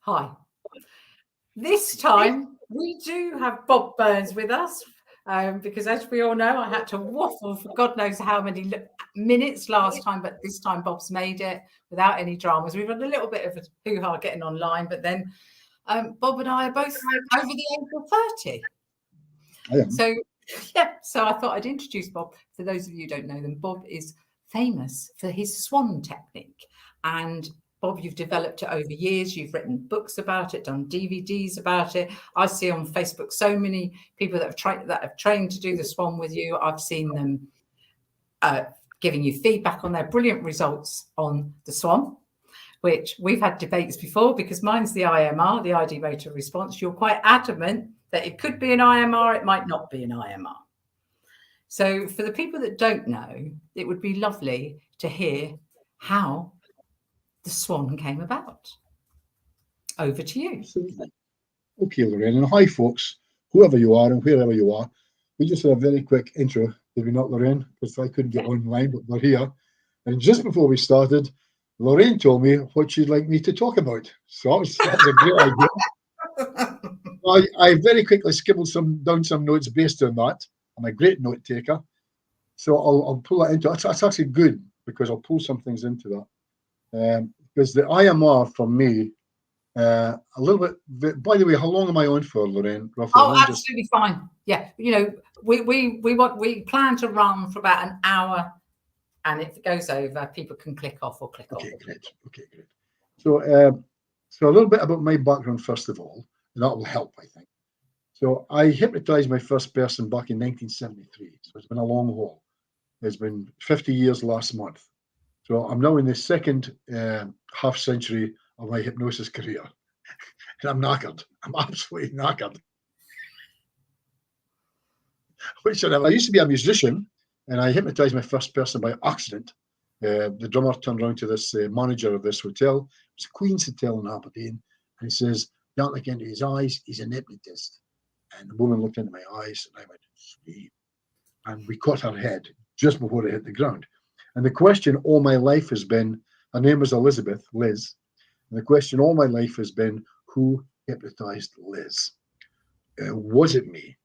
Hi. This time we do have Bob Burns with us because, as we all know, I had to waffle for God knows how many minutes last time, but this time Bob's made it without any dramas. We've had a little bit of a hoo-ha getting online, but then Bob and I are both over the age of 30. So, yeah, so I thought I'd introduce Bob. For those of you who don't know them, Bob is famous for his Swan technique. And Bob, you've developed it over years. You've written books about it, done DVDs about it. I see on Facebook so many people that have trained to do the Swan with you. I've seen them giving you feedback on their brilliant results on the Swan, which we've had debates before because mine's the IMR, the Ideomotor response. You're quite adamant that it could be an IMR, it might not be an IMR. So for the people that don't know, it would be lovely to hear how the Swan came about. Over to you. Absolutely. Okay, Lorraine, and hi folks, whoever you are and wherever you are. We just had a very quick intro, did we not, Lorraine? Because I couldn't get online, but we're here. And just before we started, Lorraine told me what she'd like me to talk about. So that was a great idea. I very quickly scribbled down some notes based on that. I'm a great note taker. So I'll pull that into it. That's actually good because I'll pull some things into that. Because the IMR for me, a little bit, by the way, how long am I on for, Lorraine? Roughly? Oh, absolutely fine. Yeah. You know, we plan to run for about an hour, and if it goes over, people can click off or click on. Okay, great. So a little bit about my background first of all, and that will help, I think. So I hypnotized my first person back in 1973. So it's been a long haul. It's been 50 years last month. So I'm now in the second half century of my hypnosis career. And I'm knackered. I'm absolutely knackered. I used to be a musician, and I hypnotized my first person by accident. The drummer turned around to this manager of this hotel. It was a Queen's Hotel in Aberdeen. And he says, "Don't look into his eyes. He's an hypnotist." And the woman looked into my eyes, and I went, "Sweet." And we caught her head just before it hit the ground. And the question all my life has been, her name was Elizabeth, Liz. And the question all my life has been, who hypnotized Liz? Was it me,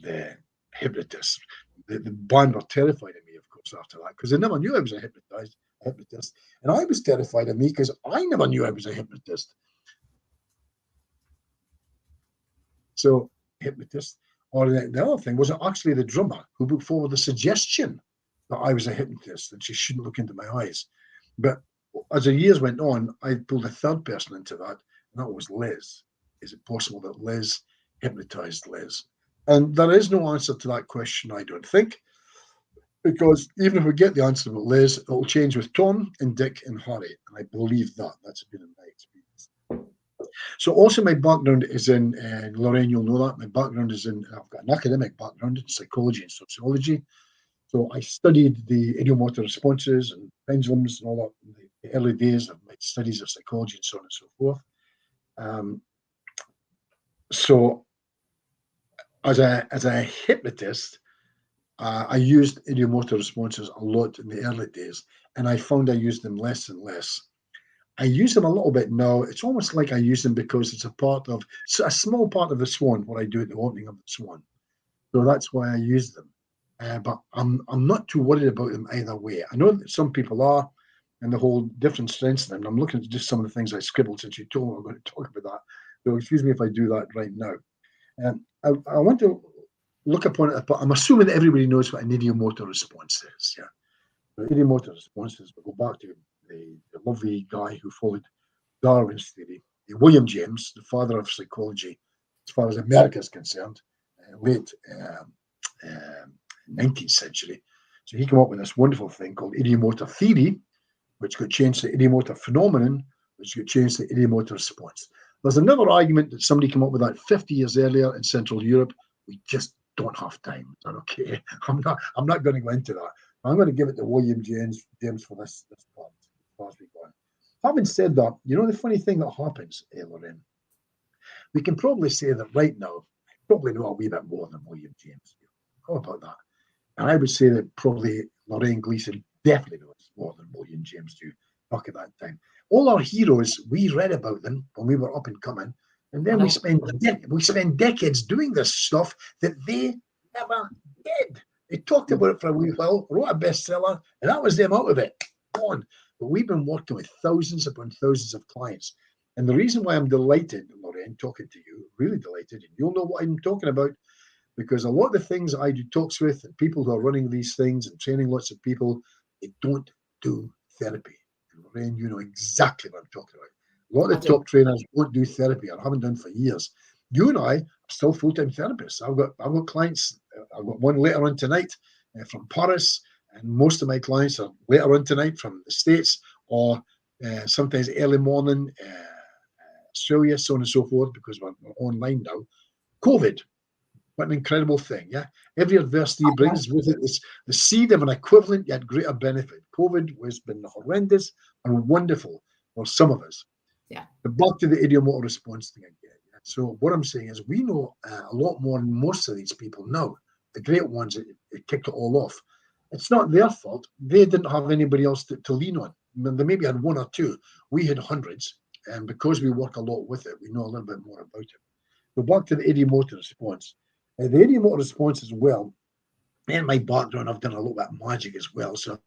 the hypnotist? The band were terrified of me, of course, after that, because they never knew I was a hypnotist. And I was terrified of me because I never knew I was a hypnotist. So, hypnotist. Or the other thing was actually the drummer who put forward the suggestion that I was a hypnotist and she shouldn't look into my eyes. But as the years went on, I pulled a third person into that, and that was Liz. Is it possible that Liz hypnotized Liz? And there is no answer to that question, I don't think, because even if we get the answer about Liz, it will change with Tom and Dick and Harry. And I believe that. That's been in my experience. So also my background is in, Lorraine, you'll know that, my background is in, I've got an academic background in psychology and sociology. So I studied the idiomotor responses and pendulums and all that in the early days of my studies of psychology and so on and so forth. So as a hypnotist, I used idiomotor responses a lot in the early days, and I found I used them less and less. I use them a little bit now. It's almost like I use them because it's a small part of the Swan, what I do at the opening of the Swan. So that's why I use them. But I'm not too worried about them either way. I know that some people are, and the whole different strengths of them. I'm looking at just some of the things I scribbled since you told me I'm going to talk about that. So excuse me if I do that right now. I want to look upon it, but I'm assuming that everybody knows what an idiomotor response is. Yeah, the idiomotor responses. We'll go back to the lovely guy who followed Darwin's theory, William James, the father of psychology, as far as America is concerned, late 19th century. So he came up with this wonderful thing called idiomotor theory, which could change the idiomotor phenomenon, which could change the idiomotor response. There's another argument that somebody came up with that 50 years earlier in Central Europe. We just don't have time. Is that okay? I'm not going to go into that. I'm going to give it to William James for this part as far as we go. Having said that, you know the funny thing that happens, Lorraine, we can probably say that right now, I probably know a wee bit more than William James. How about that? And I would say that probably Lorraine Gleason definitely knows more than William James do. talk at that time. All our heroes, we read about them when we were up and coming, and then we spend decades doing this stuff that they never did. They talked about it for a wee while, wrote a bestseller, and that was them out of it. On. But we've been working with thousands upon thousands of clients. And the reason why I'm delighted, Lorraine, talking to you, really delighted, and you'll know what I'm talking about, because a lot of the things I do talks with and people who are running these things and training lots of people, they don't do therapy. And Lorraine, you know exactly what I'm talking about. A lot of the top trainers don't do therapy or haven't done for years. You and I are still full-time therapists. I've got clients. I've got one later on tonight from Paris, and most of my clients are later on tonight from the States or sometimes early morning, Australia, so on and so forth, because we're online now. COVID, what an incredible thing, yeah? Every adversity brings with it the seed of an equivalent yet greater benefit. COVID has been horrendous and wonderful for some of us. Yeah. But back to the idiomotor response thing again. Yeah? So what I'm saying is we know a lot more than most of these people know. The great ones that kicked it all off. It's not their fault. They didn't have anybody else to lean on. They maybe had one or two. We had hundreds. And because we work a lot with it, we know a little bit more about it. But back to the idiomotor response. The idiomotor response as well, in my background, I've done a little bit of magic as well. So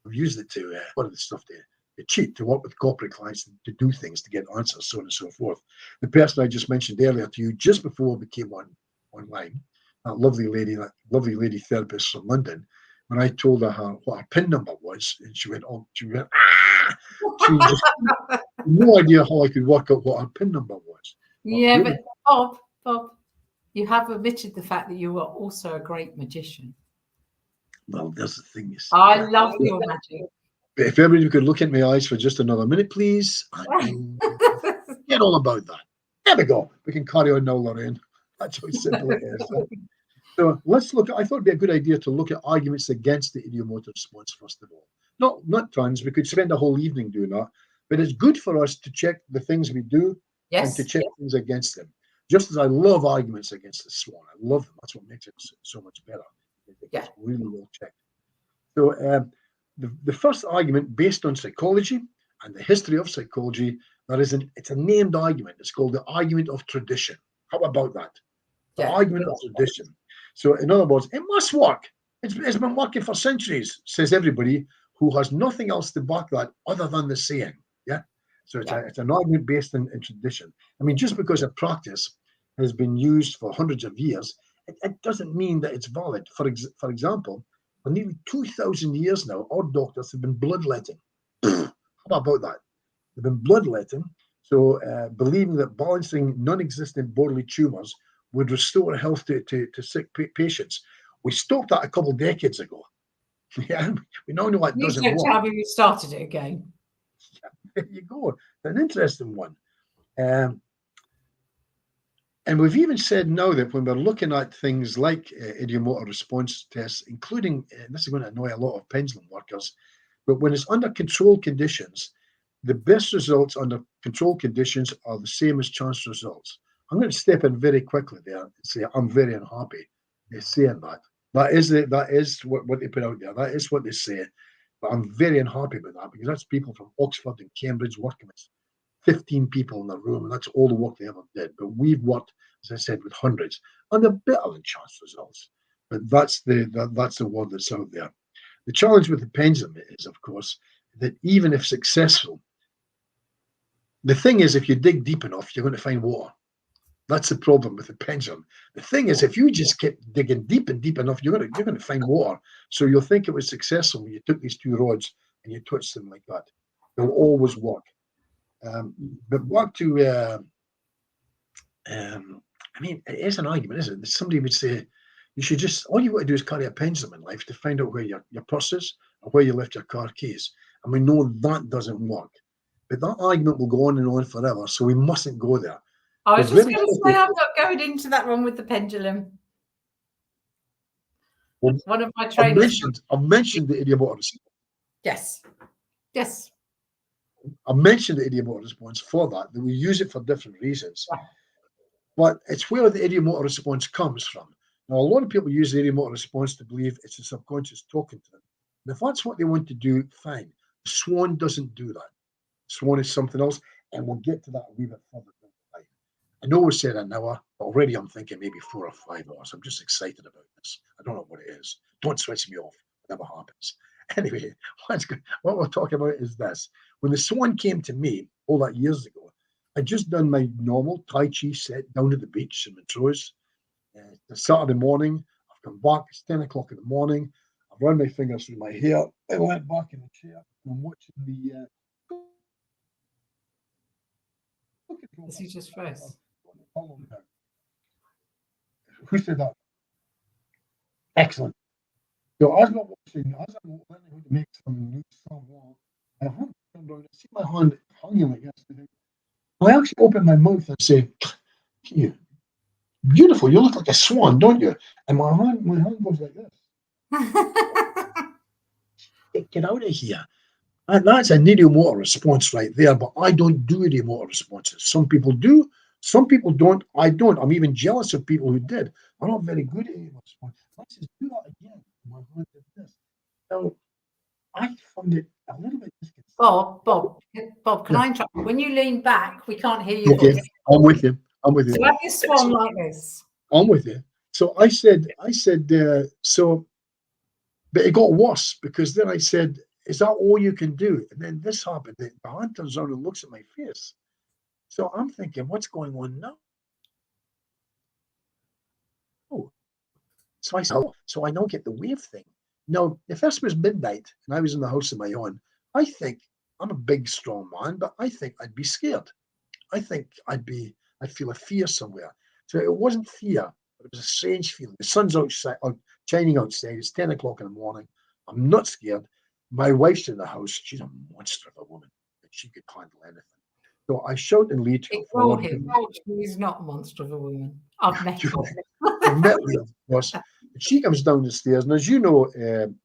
I've used it to, one of the stuff to cheat, to work with corporate clients, to do things, to get answers, so on and so forth. The person I just mentioned earlier to you, just before we came online, that lovely lady therapist from London, when I told her what her PIN number was, and she went, ah! She just had no idea how I could work out what her PIN number was. Yeah, but Bob, you have omitted the fact that you are also a great magician. Well, there's the thing. I love your magic. But if everybody could look in my eyes for just another minute, please. Get all about that. There we go. We can carry on now, Lorraine. That's how simple it is. So let's look. I thought it'd be a good idea to look at arguments against the idiomotor response first of all. Not tons. We could spend a whole evening doing that, but it's good for us to check the things we do and to check things against them. Just as I love arguments against the Swan, I love them. That's what makes it so much better. It's really well checked. So the first argument, based on psychology and the history of psychology, it's a named argument. It's called the argument of tradition. How about that? The argument of tradition. So in other words, it must work. It's been working for centuries, says everybody who has nothing else to back that other than the saying. Yeah. So it's an argument based in tradition. I mean, just because a practice has been used for hundreds of years, it doesn't mean that it's valid. For example, for nearly 2,000 years now, our doctors have been bloodletting. How about that? They've been bloodletting, so believing that balancing non-existent bodily tumors would restore health to sick patients. We stopped that a couple of decades ago. Yeah, we now know that doesn't work. Tell me you started it again. There you go. An interesting one. And we've even said now that when we're looking at things like idiomotor response tests, including, this is going to annoy a lot of pendulum workers, but when it's under controlled conditions, the best results under controlled conditions are the same as chance results. I'm going to step in very quickly there and say I'm very unhappy saying that. That is what they put out there. That is what they say. But I'm very unhappy with that because that's people from Oxford and Cambridge working with 15 people in the room, and that's all the work they ever did. But we've worked, as I said, with hundreds, and they're better than chance results. But that's the word that's out there. The challenge with the pendulum is, of course, that even if successful, the thing is, if you dig deep enough, you're going to find water. That's the problem with the pendulum. The thing is, if you just keep digging deep and deep enough, you're going to find water. So you'll think it was successful when you took these two rods and you twitched them like that. They'll always work. But back to, I mean, it is an argument, isn't it? Somebody would say, you should just, all you want to do is carry a pendulum in life to find out where your purse is or where you left your car keys. And we know that doesn't work. But that argument will go on and on forever, so we mustn't go there. I was just going to say, I'm not going into that one with the pendulum. Well, one of my trainers. I've mentioned the idiomotor response. Yes. Yes. I mentioned the idiomotor response for that we use it for different reasons. Yeah. But it's where the idiomotor response comes from. Now, a lot of people use the idiomotor response to believe it's the subconscious talking to them. And if that's what they want to do, fine. Swan doesn't do that. Swan is something else, and we'll get to that a wee bit further down the line. I know we said an hour, but already I'm thinking maybe 4 or 5 hours. I'm just excited about this. I don't know what it is. Don't switch me off, whatever happens. Anyway, what we're talking about is this. When the Swan came to me all that years ago, I'd just done my normal Tai Chi set down at the beach in Montrose. It's Saturday morning. I've come back. It's 10 o'clock in the morning. I've run my fingers through my hair. I went back in the chair. And I'm watching the. Is he just froze? Who said that? Excellent. So as I'm watching, as I'm learning how to make some new song, I have turned around. I see my hand hanging like this. I actually open my mouth and say, "You beautiful. You look like a swan, don't you?" And my hand goes like this. Get out of here. And that's an Ideomotor response right there, but I don't do Ideomotor responses. Some people do, some people don't. I don't. I'm even jealous of people who did. I'm not very good at Ideomotor response. Let's just do that again. My hand did this. Now, I found it a little bit disconcerting. Bob, can I interrupt? When you lean back, we can't hear your Okay, voice. I'm with you. I'm with you. So have your swan like this. I'm with you. So I said, but it got worse because then I said, "Is that all you can do?" And then this happened. The hand turns around and looks at my face. So I'm thinking, what's going on now? So I now get the wave thing. Now, if this was midnight and I was in the house on my own, I think I'm a big, strong man, but I think I'd be scared. I think I'd feel a fear somewhere. So it wasn't fear, but it was a strange feeling. The sun's outside, shining outside. It's 10 o'clock in the morning. I'm not scared. My wife's in the house. She's a monster of a woman. She could handle anything. So I shout and lead to go Ignore forward. him. He's not a monster of a woman. I've met him. I've met Lee, of course. She comes down the stairs, and as you know,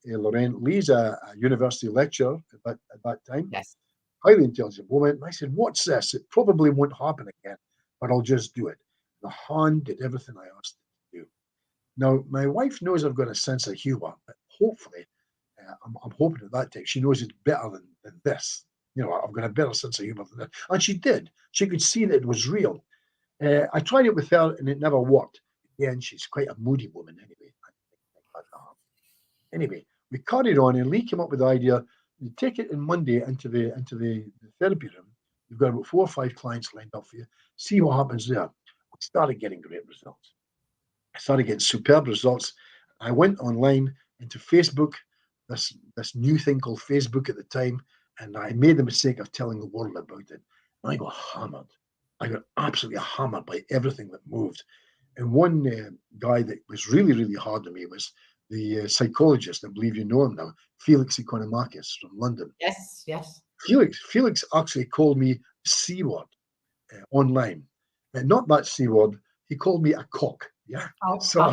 Lorraine, Lee's a university lecturer at that time. Yes. Highly intelligent woman. And I said, "What's this? It probably won't happen again, but I'll just do it." The hand did everything I asked it to do. Now, my wife knows I've got a sense of humor, but hopefully, I'm hoping at that time she knows it's better than this. I've got a better sense of humor than that. And she did. She could see that it was real. I tried it with her, and it never worked. Again, she's quite a moody woman anyway. Anyway, we carried on, and Lee came up with the idea: you take it on Monday into the therapy room. You've got about 4 or 5 clients lined up for you. See what happens there. I started getting great results. I started getting superb results. I went online into Facebook, this new thing called Facebook at the time, and I made the mistake of telling the world about it. And I got hammered. I got absolutely hammered by everything that moved. And one guy that was really, really hard on me was the psychologist. I believe you know him now, Felix Economakis from London. Yes, yes. Felix actually called me C word online. And not that C word. He called me a cock. Yeah. Oh, So,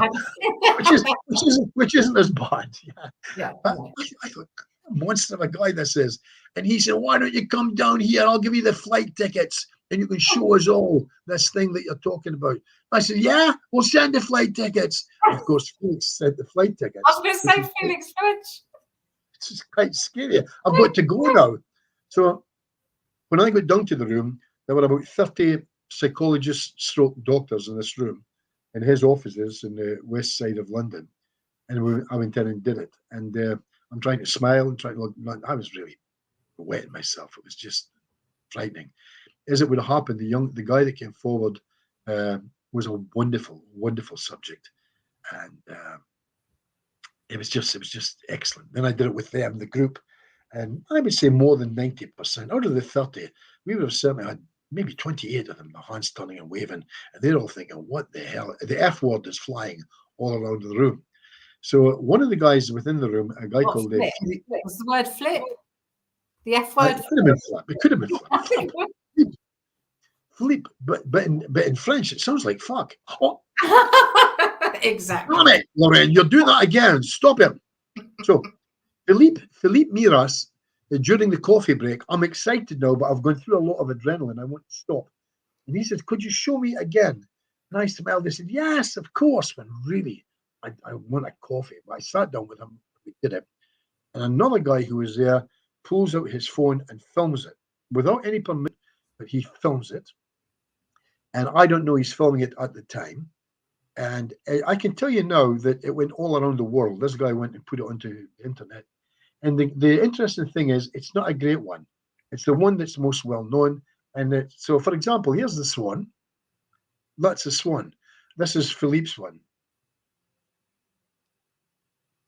which isn't as bad. Yeah. Yeah. But I thought, monster of a guy this is. And he said, "Why don't you come down here? I'll give you the flight tickets and you can show us all this thing that you're talking about." I said, "Yeah, we'll send the flight tickets." And of course, Felix sent the flight tickets. I was going to say Felix French. It's quite scary. I've got to go now. So when I got down to the room, there were about 30 psychologists stroke doctors in this room in his offices in the west side of London. And I went in and did it. And I'm trying to smile and trying to look. I was really wetting myself. It was just frightening. As it would have happened, the guy that came forward was a wonderful, wonderful subject. And it was just excellent. Then I did it with them, the group. And I would say more than 90% out of the 30, we would have certainly had maybe 28 of them, their hands turning and waving. And they're all thinking, what the hell? The F word is flying all around the room. So one of the guys within the room, a guy called flip? Was the word flip? The F word? It could have been flip. It could have been flip. Flip. But in French, it sounds like fuck. Oh. Exactly. Damn it, Lorraine, you're doing that again. Stop it. So Philippe Miras, during the coffee break, I'm excited now, but I've gone through a lot of adrenaline. I want to stop. And he says, "Could you show me again?" And I smiled. They said, "Yes, of course." But really, I want a coffee. But I sat down with him. We did it. And another guy who was there pulls out his phone and films it without any permission, but he films it. And I don't know he's filming it at the time. And I can tell you now that it went all around the world. This guy went and put it onto the internet. And the interesting thing is, it's not a great one. It's the one that's most well known. And so, for example, here's the Swan. That's the Swan. This is Philippe's one.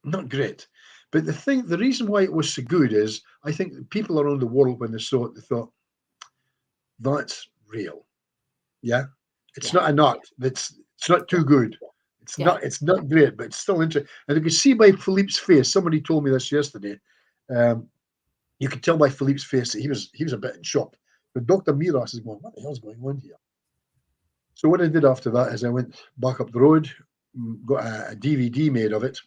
Not great. But the reason why it was so good is I think people around the world, when they saw it, they thought, that's real. Yeah. It's not an art. It's not too good. It's not great, but it's still interesting. And you can see by Philippe's face, somebody told me this yesterday. You could tell by Philippe's face that he was a bit in shock. But Dr. Miras is going, what the hell's going on here? So what I did after that is I went back up the road, got a DVD made of it,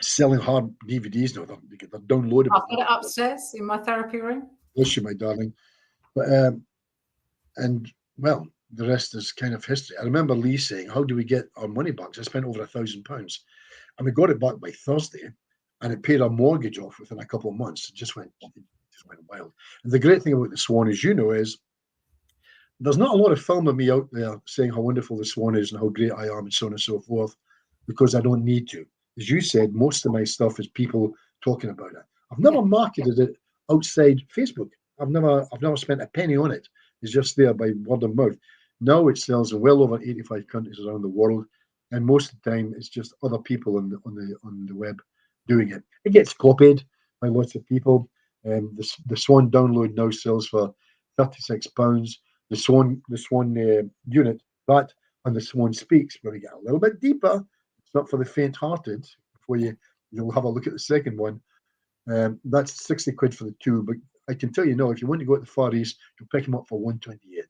selling hard DVDs now. They're downloadable. I've got it upstairs in my therapy room. Bless you, my darling. But and well, the rest is kind of history. I remember Lee saying, how do we get our money back? I spent over £1,000 and we got it back by Thursday and it paid our mortgage off within a couple of months. It just went wild. And the great thing about the Swan, as you know, is there's not a lot of film of me out there saying how wonderful the Swan is and how great I am and so on and so forth, because I don't need to. As you said, most of my stuff is people talking about it. I've never marketed it outside Facebook. I've never spent a penny on it. It's just there by word of mouth. Now it sells in well over 85 countries around the world, and most of the time it's just other people on the web doing it. It gets copied by lots of people. The Swan download now sells for £36. The Swan unit, that and the Swan Speaks, where we get a little bit deeper. It's not for the faint-hearted. Before you'll have a look at the second one. That's 60 quid for the two, but I can tell you now, if you want to go to the Far East, you'll pick them up for 128.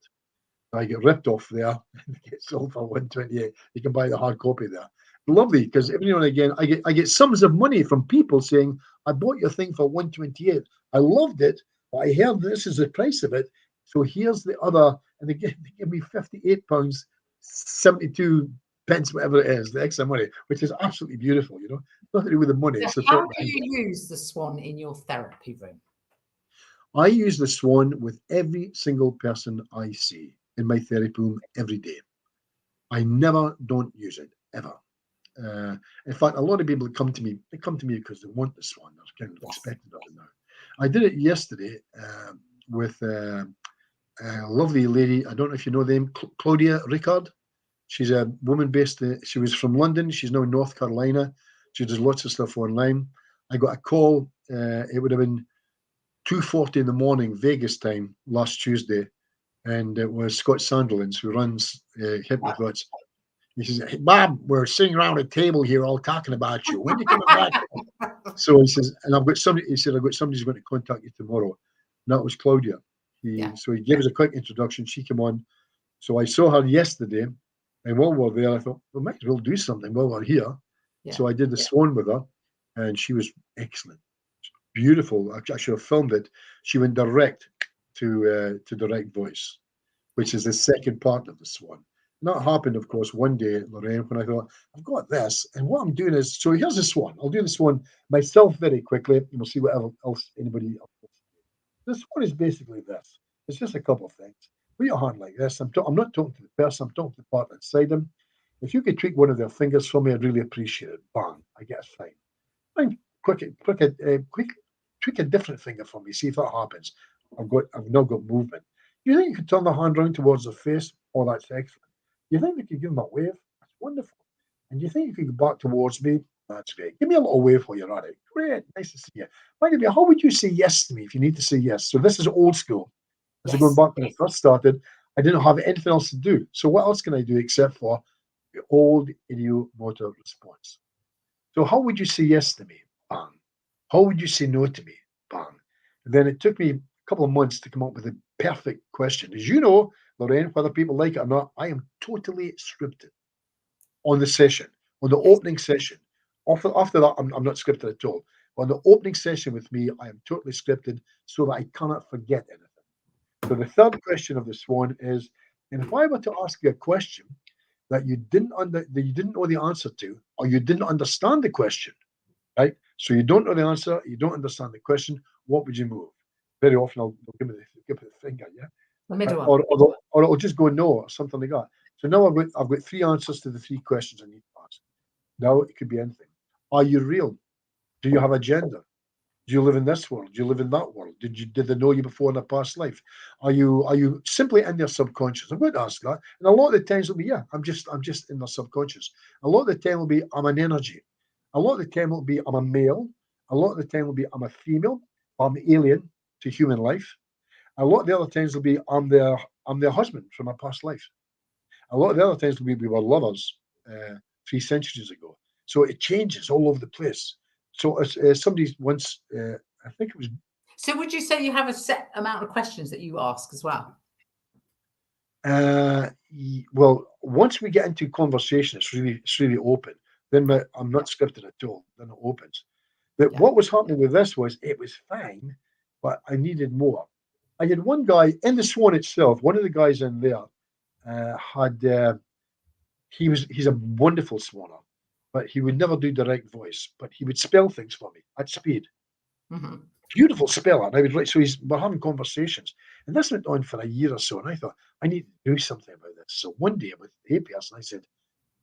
I get ripped off there and get sold for 128. You can buy the hard copy there. Lovely, because every now and again I get sums of money from people saying, I bought your thing for 128. I loved it, but I heard this is the price of it. So here's the other, and they give me £58, 72 pence, whatever it is, the extra money, which is absolutely beautiful, nothing to do with the money. So how do you use the Swan in your therapy room? I use the Swan with every single person I see in my therapy room every day. I never don't use it, ever. In fact, a lot of people come to me because they want the Swan. They're kind of expecting it now. I did it yesterday with a lovely lady. I don't know if you know the name, Claudia Rickard. She's a woman based, she was from London. She's now in North Carolina. She does lots of stuff online. I got a call. It would have been 2:40 in the morning, Vegas time, last Tuesday. And it was Scott Sandilands, who runs Hypnotherapy. He says, hey, Bob, we're sitting around a table here all talking about you. When are you coming back? So he says, and I've got somebody, he said, I've got somebody who's going to contact you tomorrow. And that was Claudia. So he gave us a quick introduction. She came on. So I saw her yesterday. And while we're there, I thought, we might as well do something while we're here. So I did the Swan with her. And she was excellent. Beautiful. I should have filmed it. She went direct to direct voice, which is the second part of the Swan. And that happened, of course, one day, Lorraine, when I thought, I've got this. And what I'm doing is, so here's the Swan. I'll do the Swan myself very quickly, and we'll see whatever else anybody else wants to do. The Swan is basically this. It's just a couple of things. Put your hand like this. I'm not talking to the person, I'm talking to the partner inside them. If you could tweak one of their fingers for me, I'd really appreciate it. Bang, I get a sign. Fine. Quick, tweak a different finger for me. See if that happens. I've now got movement. You think you could turn the hand around towards the face? Oh, that's excellent. You think you could give them a wave? That's wonderful. And you think you could go back towards me? That's great. Give me a little wave while you're at it. Great. Nice to see you. By the way, how would you say yes to me if you need to say yes? So this is old school. As I'm going back when I first started, I didn't have anything else to do. So what else can I do except for the old Ideomotor response? So how would you say yes to me? Bang. How would you say no to me? Bang. And then it took me a couple of months to come up with a perfect question. As you know, Lorraine, whether people like it or not, I am totally scripted on the session, on the opening session. After that, I'm not scripted at all. But on the opening session with me, I am totally scripted so that I cannot forget anything. So the third question of the Swan is, and if I were to ask you a question that you didn't know the answer to, or you didn't understand the question, right? So you don't know the answer, you don't understand the question. What would you move? Very often they'll give me the finger, yeah, The middle one. or it'll just go no or something like that. So now I've got 3 answers to the 3 questions I need to ask. Now it could be anything. Are you real? Do you have a gender? Do you live in this world? Do you live in that world? Did they know you before in a past life? Are you simply in their subconscious? I'm going to ask that. And a lot of the times it'll be, yeah, I'm just in their subconscious. A lot of the time will be I'm an energy. A lot of the time will be I'm a male. A lot of the time will be I'm a female. I'm alien to human life. A lot of the other times will be I'm their husband from a past life. A lot of the other times will be we were lovers 3 centuries ago. So it changes all over the place. So as somebody once, I think it was. So would you say you have a set amount of questions that you ask as well? Well, once we get into conversation, it's really open. Then I'm not scripted at all. Then it opens. But what was happening with this was it was fine, but I needed more. I had one guy in the Swan itself. One of the guys in there he's a wonderful swanner, but he would never do direct voice. But he would spell things for me at speed. Mm-hmm. Beautiful speller. And I would write. So we're having conversations, and this went on for a year or so. And I thought I need to do something about this. So one day with a person, I said,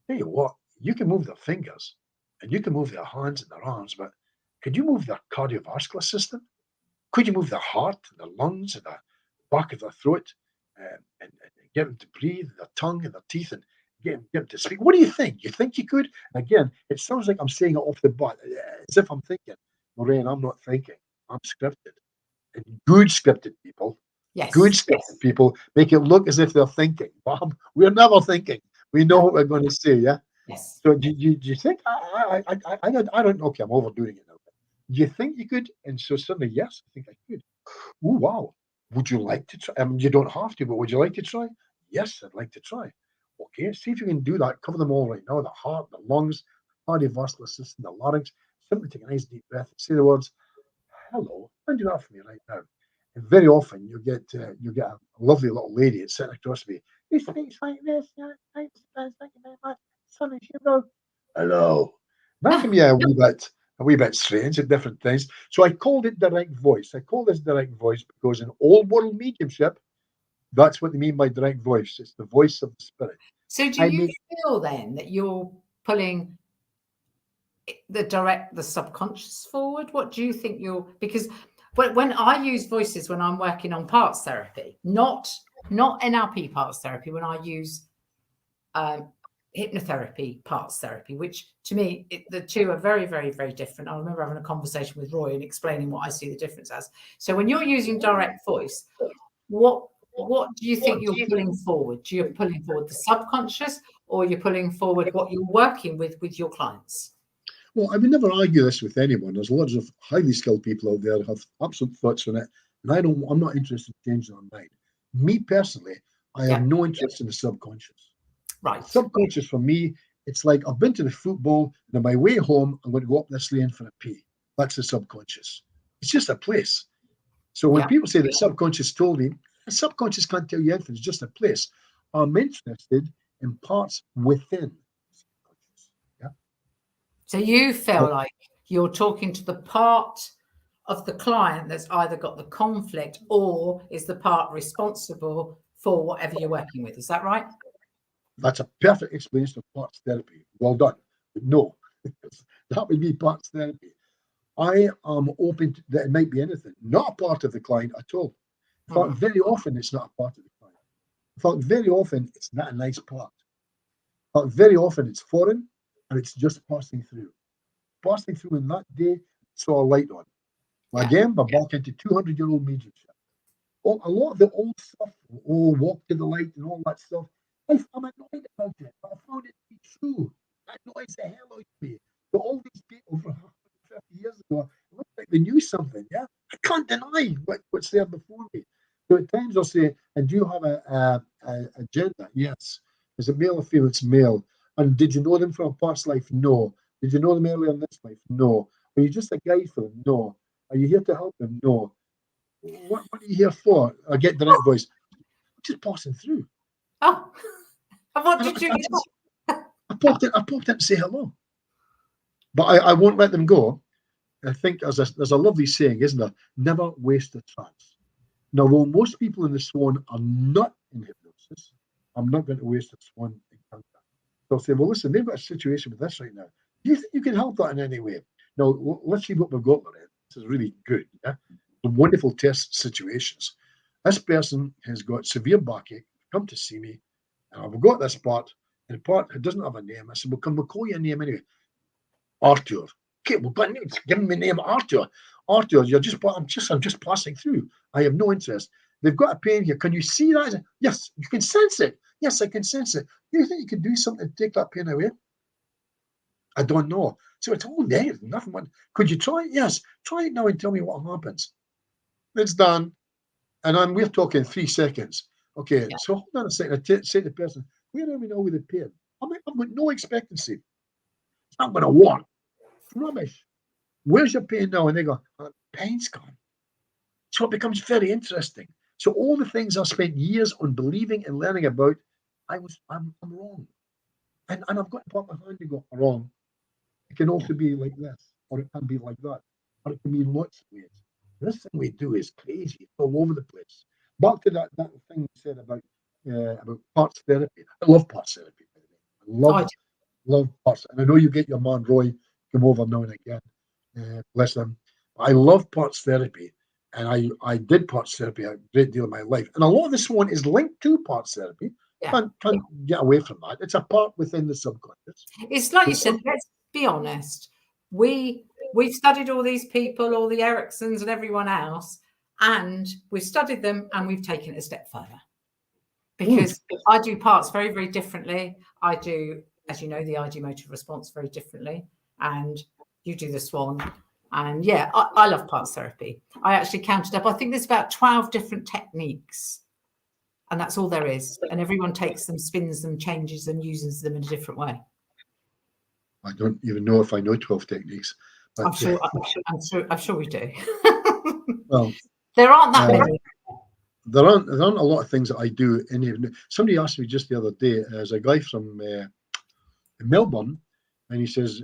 "Tell you what, you can move their fingers, and you can move their hands and their arms, but could you move their cardiovascular system? Could you move their heart and their lungs and the back of their throat, and get them to breathe, their tongue and their teeth, and get them to speak? What do you think? You think you could?" And again, it sounds like I'm saying it off the bat, as if I'm thinking. Lorraine, I'm not thinking. I'm scripted. And good scripted people, good scripted people make it look as if they're thinking. Bob, we're never thinking. We know what we're going to say, yeah? Yes. So do you think, I don't, okay, I'm overdoing it now. Do you think you could? And so suddenly, yes, I think I could. Oh, wow. Would you like to try? I mean, you don't have to, but would you like to try? Yes, I'd like to try. Okay, see if you can do that. Cover them all right now. The heart, the lungs, cardiovascular system, the larynx. Simply take a nice deep breath and say the words, hello, and do that for me right now. And very often you get a lovely little lady sitting across me. He speaks like this. Thank you very much. Son of Hugo. Hello. That can be a wee bit strange at different times. So I called it direct voice. I call this direct voice because in old world mediumship, that's what they mean by direct voice. It's the voice of the spirit. So do you feel then that you're pulling the subconscious forward? What do you think because when I use voices when I'm working on parts therapy, not NLP parts therapy, when I use hypnotherapy parts therapy, which to me the two are very, very, very different. I remember having a conversation with Roy and explaining what I see the difference as. So when you're using direct voice, what do you think you're pulling forward? Do you pulling forward the subconscious, or you're pulling forward what you're working with your clients? Well, I would never argue this with anyone. There's lots of highly skilled people out there who have absolute thoughts on it, and I'm not interested in changing their mind. Me personally, I have no interest in the subconscious. Right. The subconscious for me, it's like I've been to the football, and on my way home, I'm going to go up this lane for a pee. That's the subconscious. It's just a place. So when people say the subconscious told me, the subconscious can't tell you anything. It's just a place. I'm interested in parts within. So you feel like you're talking to the part of the client that's either got the conflict or is the part responsible for whatever you're working with. Is that right? That's a perfect explanation of parts therapy. Well done. But no, that would be parts therapy. I am open to that. It might be anything, not a part of the client at all. In fact, very often it's not a part of the client. In fact, very often it's not a nice part. In fact, very often it's foreign and it's just passing through. Passing through in that day, saw a light on. Again, we're back into 200-year-old mediumship. A lot of the old stuff, walk to the light and all that stuff, I'm annoyed about it, but I found it to be true. That annoys the hell out of me. But all these people from 150 years ago, it looks like they knew something, yeah? I can't deny what's there before me. So at times I'll say, and do you have a gender? Yes. Is it male or female? It's male. And did you know them from a past life? No. Did you know them earlier in this life? No. Are you just a guide for them? No. Are you here to help them? No. What are you here for? I get direct voice. I'm just passing through. Oh, and what did you I popped in to say hello. But I won't let them go I think there's a lovely saying, isn't there? Never waste a chance. Now, though most people in the Swan are not in hypnosis, I'm not going to waste a Swan encounter. So I'll say, well, listen, they've got a situation with this right now. Do you think you can help that in any way? Now, let's see what we've got there. This is really good. Yeah, some wonderful test situations. This person has got severe backache, come to see me, and I've got this part, and the part it doesn't have a name. I said, well, can we call you a name anyway? Arthur. Okay, well, but give me the name Arthur. Arthur, I'm just passing through. I have no interest. They've got a pain here. Can you see that? Yes, you can sense it. Yes, I can sense it. Do you think you can do something to take that pain away? I don't know. So it's all there. Nothing. Could you try it? Yes. Try it now and tell me what happens. It's done. And we're talking 3 seconds. Okay, Yeah. so hold on a second. I say to the person, where are we now with the pain? I've got no expectancy. It's not going to work. Rubbish. Where's your pain now? And they go, oh, pain's gone. So it becomes very interesting. So all the things I spent years on believing and learning about, I'm wrong. And I've got to put my hand and go, wrong. It can also be like this, or it can be like that, or it can be lots of ways. This thing we do is crazy. It's all over the place. Back to that thing you said about parts therapy. I love parts therapy. I love parts. And I know you get your man Roy come over now and again. Bless him. I love parts therapy. And I did parts therapy a great deal of my life. And a lot of this one is linked to parts therapy. Yeah. Can't get away from that. It's a part within the subconscious. It's like you said, let's be honest. We've studied all these people, all the Ericksons and everyone else, and we've studied them and we've taken it a step further. Because I do parts very, very differently. I do, as you know, the Ideomotor response very differently. And you do the Swan. And yeah, I love parts therapy. I actually counted up. I think there's about 12 different techniques. And that's all there is. And everyone takes them, spins them, changes them, uses them in a different way. I don't even know if I know 12 techniques. But I'm sure we do. Well, there aren't that many. There aren't a lot of things that I do. Somebody asked me just the other day, there's a guy from Melbourne, and he says,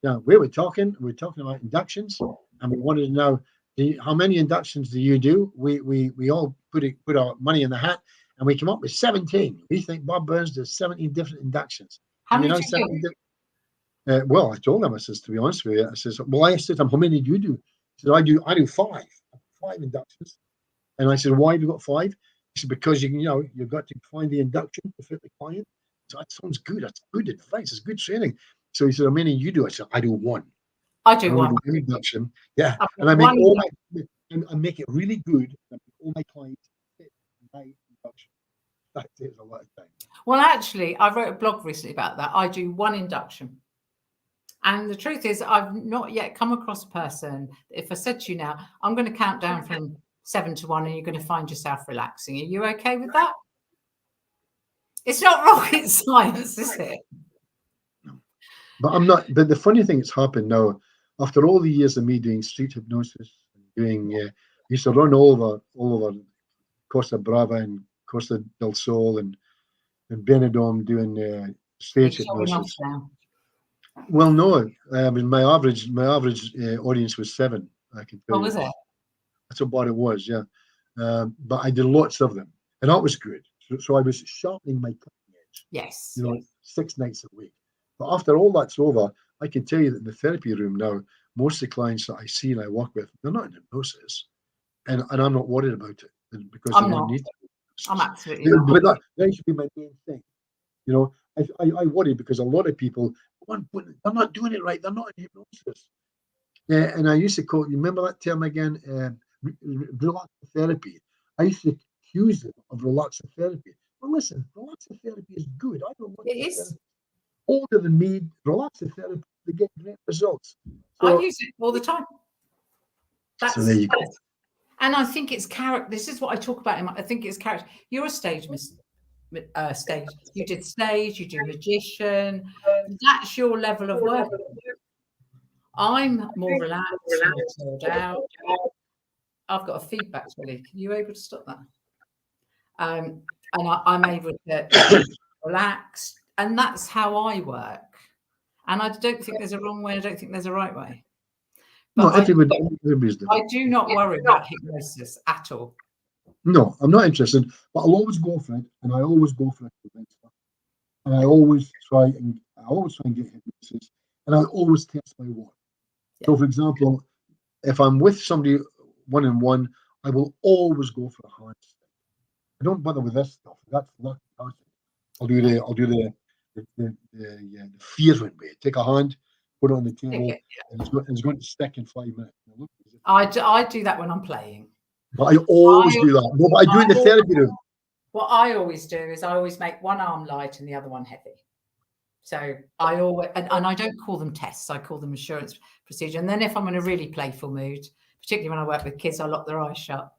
yeah, we're talking about inductions, and we wanted to know how many inductions do you do? We all put our money in the hat, and we come up with 17. We think Bob Burns does 17 different inductions. How many do you do? Well, I told him, I says, to be honest with you, I says, well, I asked him, how many do you do? He said, I do 5 inductions. And I said, why have you got 5? He said, because you've got to find the induction to fit the client. So that sounds good. That's good advice. It's good training. So he said, how many you do? I said, I do 1. I do 1. Do induction. Yeah. And I make it really good. And all my clients fit my induction. That takes a lot of time. Well, actually, I wrote a blog recently about that. I do 1 induction. And the truth is, I've not yet come across a person. If I said to you now, I'm going to count down from 7 to 1 and you're going to find yourself relaxing. Are you okay with that? It's not rocket science, is it? No. But I'm not. But the funny thing that's happened now, after all the years of me doing street hypnosis, doing, I used to run all over Costa Brava and Costa del Sol and Benidorm doing stage hypnosis. Well, no, I mean my average audience was 7. I can tell you. Was it? That's about it was, yeah. But I did lots of them, and that was good. So I was sharpening my cutting edge. Yes. 6 nights a week. But after all that's over, I can tell you that in the therapy room now, most of the clients that I see and I work with, they're not in hypnosis, and I'm not worried about it because they don't need to. I'm absolutely not. But that should be my main thing. I worry because a lot of people, they're not doing it right. They're not in hypnosis. And I used to call, you remember that term again, relaxotherapy. I used to accuse them of relaxotherapy. Well, listen, relaxotherapy is good. I don't want it is. Older than me, relaxotherapy, they get great results. So, I use it all the time. So there you go. And I think it's character. This is what I talk about. I think it's character. You're a stage stage. You did stage, you do magician. That's your level of work. I'm more relaxed, more chilled out. I've got a feedback, Willie. Are you able to stop that? And I'm able to relax, and that's how I work. And I don't think there's a wrong way. I don't think there's a right way. No, But everybody's I different. do not worry about hypnosis at all. No, I'm not interested, but I'll always go for it, and I always go for it. And I always try and get hypnosis, and I always test my work. Yeah. So, for example, if I'm with somebody one-on-one, I will always go for a hand. I don't bother with this stuff. That's not fantastic. I'll do the fear one way. Take a hand, put it on the table, and it's going to stick in 5 minutes. I do that when I'm playing. But I always do that. No, but I do in the therapy room. What I always do is I always make one arm light and the other one heavy. So I always, and I don't call them tests, I call them assurance procedure. And then if I'm in a really playful mood, particularly when I work with kids, I lock their eyes shut.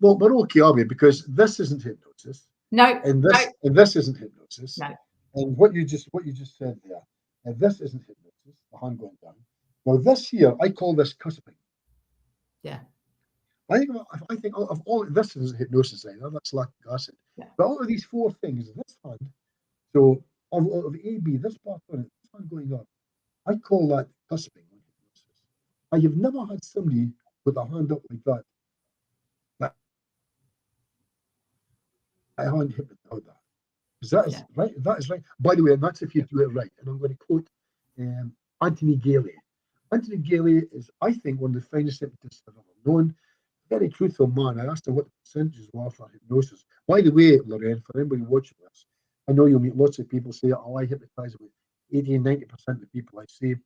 Well, we're okay, are we? Because this isn't hypnosis. No. And this isn't hypnosis. No. And what you just said there, and this isn't hypnosis, the hand going down. Well, this here, I call this cusping. Yeah. I think of all this is hypnosis either. That's like acid. Yeah. But all of these four things, this hand, so of AB, this part on it, this hand going up, I call that cusping. I have never had somebody with a hand up like that. I haven't hypnotized that. Because that is right. That is right. By the way, and that's if you do it right. And I'm going to quote Anthony Gailey. Anthony Gailey is, I think, one of the finest hypnotists I've ever known. Very truthful man. I asked him what the percentages were for hypnosis. By the way, Lorraine, for anybody watching this, I know you'll meet lots of people say, oh, I hypnotize about 80 and 90% of the people I see. And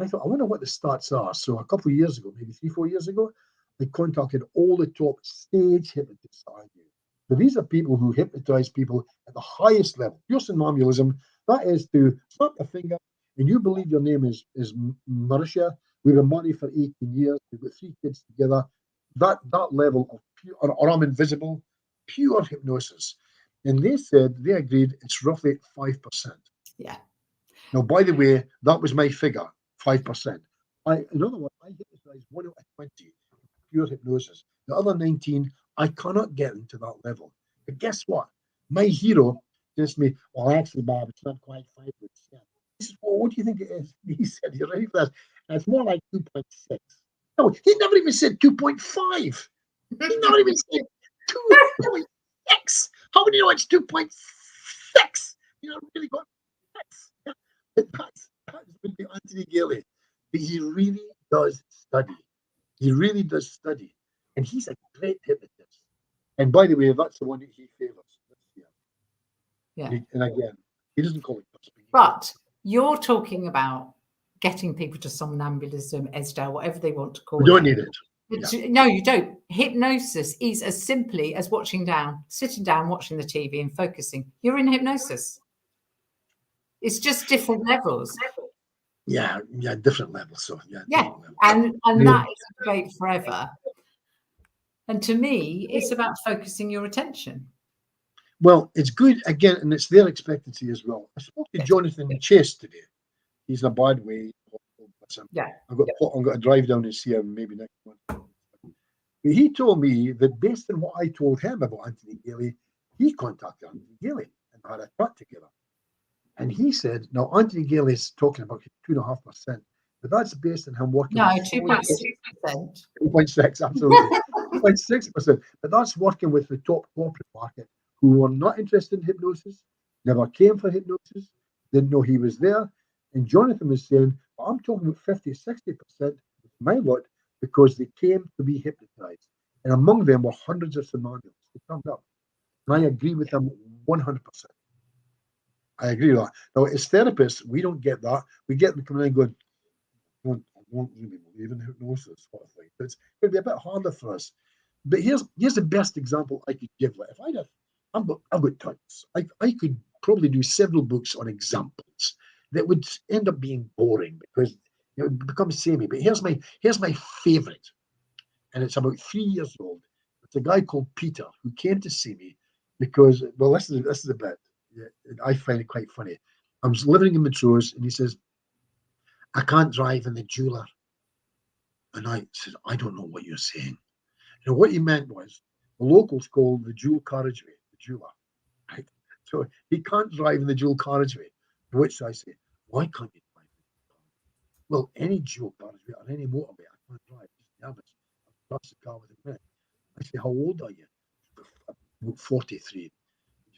I thought, I wonder what the stats are. So a couple of years ago, maybe 3-4 years ago, I contacted all the top stage hypnotists I knew. So these are people who hypnotize people at the highest level. Pure somnambulism, that is to snap a finger and you believe your name is Marisha. We've been married for 18 years. We've got 3 kids together. That level of pure, or I'm invisible, pure hypnosis. And they said, they agreed it's roughly 5%. Yeah. Now, by the way, that was my figure, 5%. In other words, I hypnotized 1 out of 20 pure hypnosis. The other 19, I cannot get into that level. But guess what? My hero says to me, well, actually, Bob, it's not quite 5%. He says, well, what do you think it is? He said, you're ready for this? And it's more like 2.6. No, he never even said 2.5. He never even said 2.6. How do you know it's 2.6? You know, really got 6. Yeah. But that's would be Anthony Gailey. But he really does study. He really does study. And he's a great hypnotist. And by the way, that's the one that he favors. Yeah. And again, he doesn't call it cusping. But you're talking about getting people to somnambulism, Esdale, whatever they want to call it. We don't need it. Yeah. No, you don't. Hypnosis is as simply as sitting down, watching the TV and focusing. You're in hypnosis. It's just different levels. Yeah, different levels. So yeah, and that is a debate forever. And to me, it's about focusing your attention. Well, it's good again, and it's their expectancy as well. I spoke to Jonathan Chase today. He's in a bad way. Yeah, I've got to drive down and see him maybe next month. But he told me that based on what I told him about Anthony Gailey, he contacted Anthony Gailey and had a chat together. And he said, now Anthony Gailey is talking about 2.5%, but that's based on him working. No, 2.6%. 2.6, absolutely. 2.6%. But that's working with the top corporate market who are not interested in hypnosis, never came for hypnosis, didn't know he was there. And Jonathan was saying, well, I'm talking about 50, 60% with my lot because they came to be hypnotized. And among them were hundreds of somnambulists who turned up. And I agree with them 100%. I agree with that. Now, as therapists, we don't get that. We get them coming in and going, I won't really believe in hypnosis, sort of thing. But it's going to be a bit harder for us. But here's the best example I could give. Like, if I've got tons. I could probably do several books on examples that would end up being boring because it would become samey. But here's my favorite, and it's about 3 years old. It's a guy called Peter who came to see me because, well, this is a bit. Yeah, I find it quite funny. I was living in Montrose, and he says, I can't drive in the jeweler. And I said, I don't know what you're saying. And what he meant was the locals call the dual carriageway, the jeweler. Right? So he can't drive in the dual carriageway. To which I say, why can't you drive? Well, any dual carriageway or any motorway, I can't drive. Just nervous. I'll cross the car with a minute. I say, how old are you? About 43.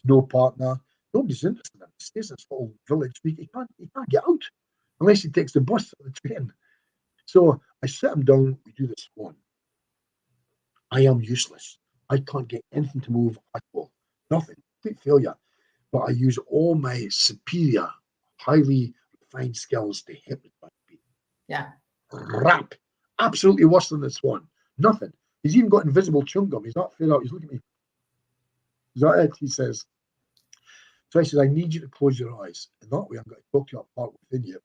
No partner. Nobody's interested in him. He stays in this little village. He can't get out unless he takes the bus or the train. So I sit him down. We do this one. I am useless. I can't get anything to move at all. Nothing. Complete failure. But I use all my superior, highly refined skills to hypnotize people. Yeah. Rap. Absolutely worse than this one. Nothing. He's even got invisible chewing gum. He's not fed up. He's looking at me. Is that it? He says. So I said, I need you to close your eyes. And that way I'm going to talk to you apart within you.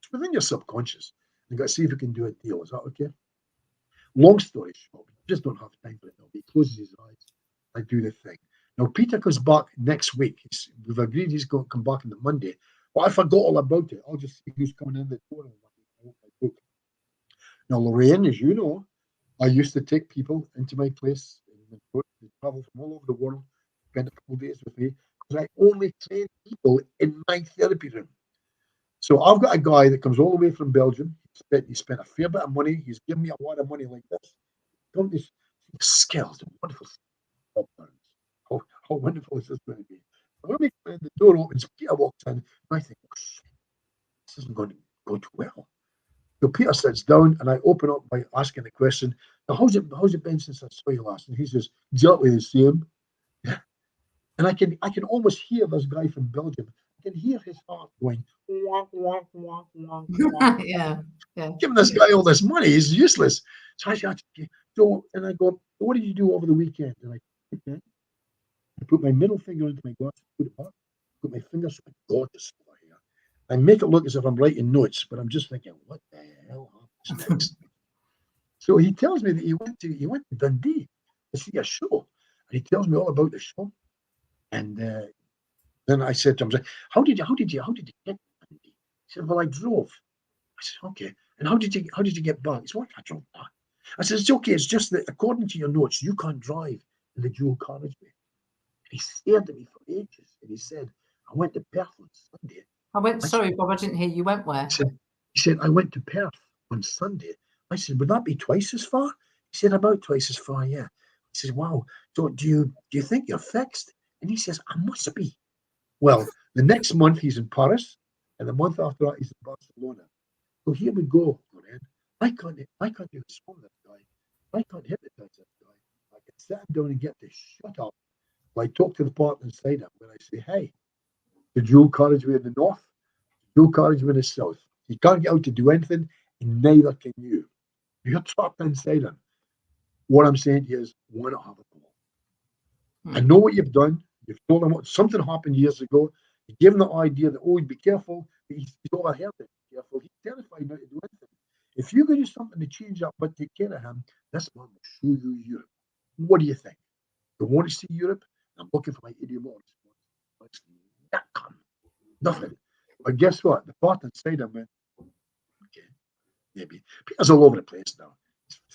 It's within your subconscious. And got to see if we can do a deal. Is that okay? Long story short, we just don't have time for it now. He closes his eyes. I do the thing. Now, Peter comes back next week. We've agreed he's going to come back on the Monday. But I forgot all about it. I'll just see who's coming in the door. Now, Lorraine, as you know, I used to take people into my place. They travel from all over the world, spend a couple of days with me, because I only train people in my therapy room. So I've got a guy that comes all the way from Belgium. He spent a fair bit of money. He's given me a lot of money like this. Got this skilled, wonderful stuff. How wonderful is this going to be? When the door opens, Peter walks in, and I think, oh, shit, this isn't going to go too well. So Peter sits down, and I open up by asking the question, now, how's it been since I saw you last? And he says, exactly the same. Yeah. And I can almost hear this guy from Belgium. I can hear his heart going, wah, wah, wah, wah, wah. Yeah. Giving this guy all this money, he's useless. So and I go, what did you do over the weekend? And I put my middle finger into my glass, put it back, put my fingers so my gorgeous over here. I make it look as if I'm writing notes, but I'm just thinking, what the hell happens next? So he tells me that he went to Dundee to see a show, and he tells me all about the show. And then I said to him, how did you get to Dundee? He said, well, I drove. I said, okay. And how did you get back? He said, well, I drove back. I said, it's okay. It's just that according to your notes, you can't drive in the dual carriageway. And he stared at me for ages, and he said, I went to Perth on Sunday. Sorry, Bob, I didn't hear you went where? He said, I went to Perth on Sunday. I said, would that be twice as far? He said, about twice as far, yeah. He says, wow. So do you think you're fixed? And he says, I must be. Well, the next month he's in Paris, and the month after that he's in Barcelona. So here we go, Lorraine. I can't do this for that guy. I can't hypnotize that guy. I can sit him down and get to shut up. I talk to the partner inside him when I say, hey, the dual carriageway in the north, dual carriageway in the south. You can't get out to do anything, and neither can you. You're trapped inside him. What I'm saying to you is, why not have a goal? I know what you've done. You've told him what something happened years ago. You gave him the idea that, oh, be careful. He's overheard it. Be careful. He's terrified not to do anything. If you can do something to change that, but take care of him, this man will show you Europe. What do you think? You want to see Europe? I'm looking for my Ideomotor. Nothing. But guess what? The part inside him went, okay, maybe. Peter's all over the place now.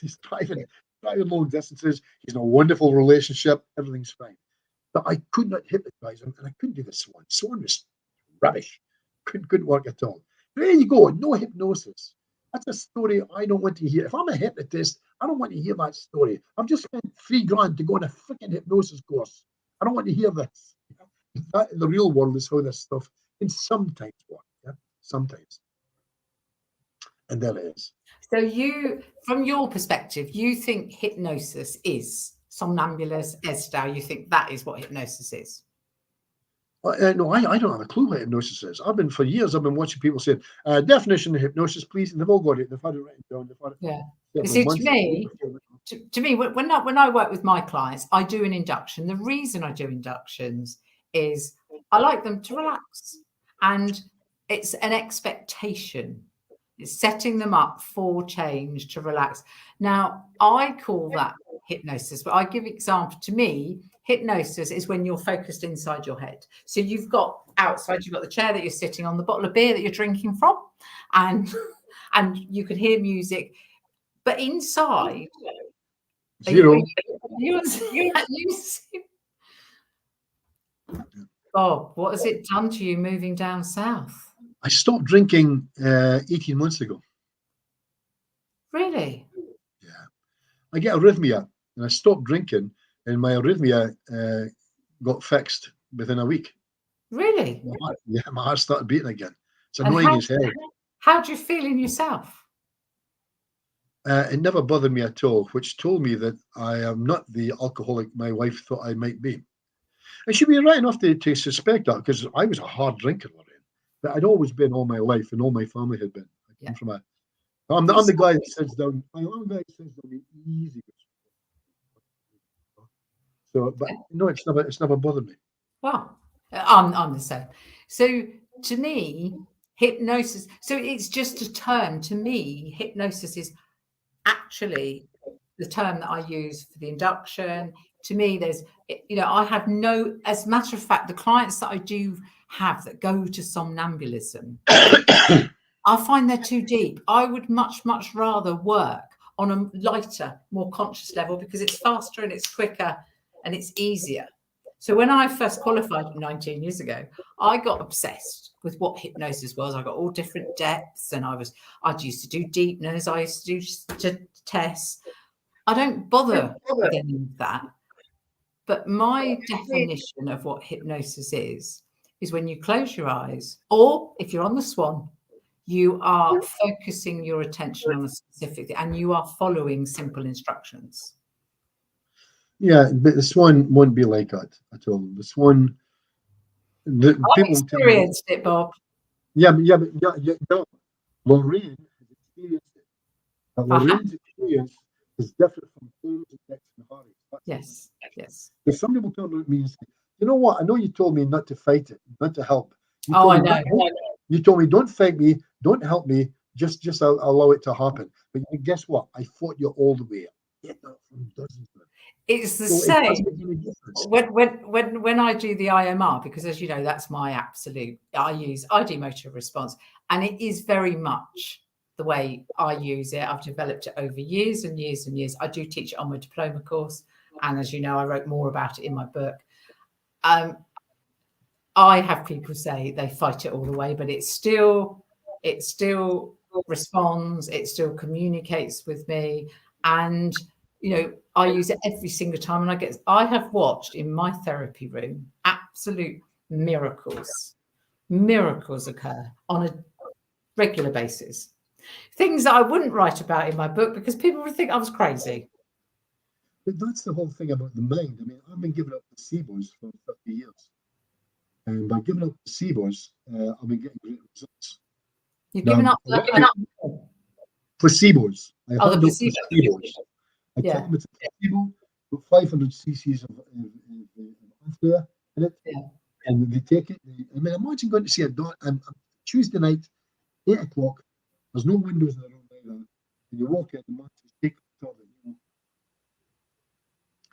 He's driving long distances. He's in a wonderful relationship. Everything's fine. But I could not hypnotize him, and I couldn't do the Swan. Swan was rubbish. Couldn't work at all. There you go. No hypnosis. That's a story I don't want to hear. If I'm a hypnotist, I don't want to hear that story. I've just spent $3,000 to go on a freaking hypnosis course. I don't want to hear this. That, in the real world is how this stuff can sometimes work. Yeah? Sometimes. And there it is. So you, from your perspective, you think hypnosis is somnambulous, Estelle? You think that is what hypnosis is? No, I don't have a clue what hypnosis is. For years, I've been watching people say, definition of hypnosis, please. And they've all got it. They've had it written down. They've had it. Yeah. You see, to me, when I work with my clients, I do an induction. The reason I do inductions is I like them to relax. And it's an expectation. It's setting them up for change, to relax. Now, I call that hypnosis, but I give example. To me, hypnosis is when you're focused inside your head. So you've got outside, you've got the chair that you're sitting on, the bottle of beer that you're drinking from, and you can hear music. But inside, zero. Bob, what has it done to you moving down south? I stopped drinking 18 months ago. Really? Yeah. I get arrhythmia, and I stopped drinking, and my arrhythmia got fixed within a week. Really? My heart started beating again. It's And annoying as hell. how do you feel in yourself? It never bothered me at all, which told me that I am not the alcoholic my wife thought I might be. And she'd be right enough to suspect that, because I was a hard drinker, Lorraine. But I'd always been all my life, and all my family had been. I come from I'm the guy that sits down. I'm the guy that sits down easy. So, but no, it's never bothered me. Well, I'm the same. So to me, hypnosis. So it's just a term. To me, hypnosis is actually the term that I use for the induction. To me, I have no. As a matter of fact, the clients that I do have that go to somnambulism, I find they're too deep. I would much rather work on a lighter, more conscious level, because it's faster and it's quicker and it's easier. So when I first qualified 19 years ago, I got obsessed with what hypnosis was. I got all different depths, and I used to do deepness. I used to do tests. I don't bother with any of that. But my definition of what hypnosis is when you close your eyes, or if you're on the Swan, you are focusing your attention on a specific thing, and you are following simple instructions. Yeah, but the Swan won't be like that at all. The Swan, I've experienced it, Bob. Yeah. Lorraine has experienced it. But Lorraine's experience is different from James and Dick's and Harry's. Yes. If somebody will turn to me and say, "You know what? I know you told me not to fight it, not to help. I know. You told me don't fight me, don't help me, just allow it to happen. But guess what? I fought you all the way. Get that from dozens of them. It's the same when I do the IMR, because as you know, that's my absolute. I use Ideomotor response, and it is very much the way I use it. I've developed it over years and years and years. I do teach it on my diploma course, and as you know, I wrote more about it in my book. I have people say they fight it all the way, but it still responds. It still communicates with me, and I use it every single time. And I have watched in my therapy room absolute miracles occur on a regular basis. Things that I wouldn't write about in my book because people would think I was crazy. But that's the whole thing about the mind. I mean, I've been giving up placebos for 50 years. And by giving up placebos, I've been getting great results. You've given up placebos. I the placebos. I tell them it's a placebo, with 500 cc's of there in it, and they take it. Imagine going to see a doctor on Tuesday night, 8 o'clock. There's no windows in the room either, and you walk in, the man says, "Take the tablet."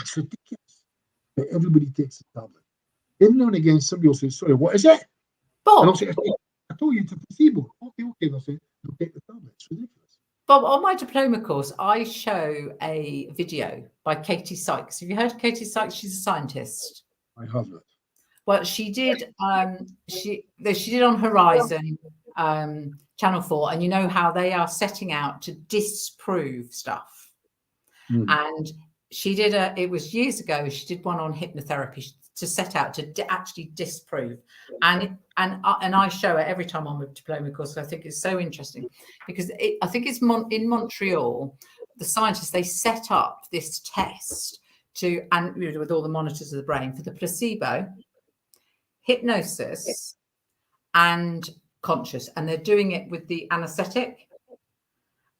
It's ridiculous, but everybody takes the tablet. Every now and again, somebody will say, "Sorry, what is it?" Bob, and I'll say, "I told you it's a placebo." Okay. They'll say, "They'll take the tablet." It's ridiculous. Bob, on my diploma course, I show a video by Katie Sykes. Have you heard of Katie Sykes? She's a scientist. I have not. Well, she did. She did on Horizon, Channel 4, and you know how they are setting out to disprove stuff. And she did it was years ago. She did one on hypnotherapy to set out to actually disprove, and I show it every time on my diploma course. So I think it's so interesting because I think it's in Montreal. The scientists, they set up this test with all the monitors of the brain for the placebo, hypnosis, and conscious, and they're doing it with the anesthetic.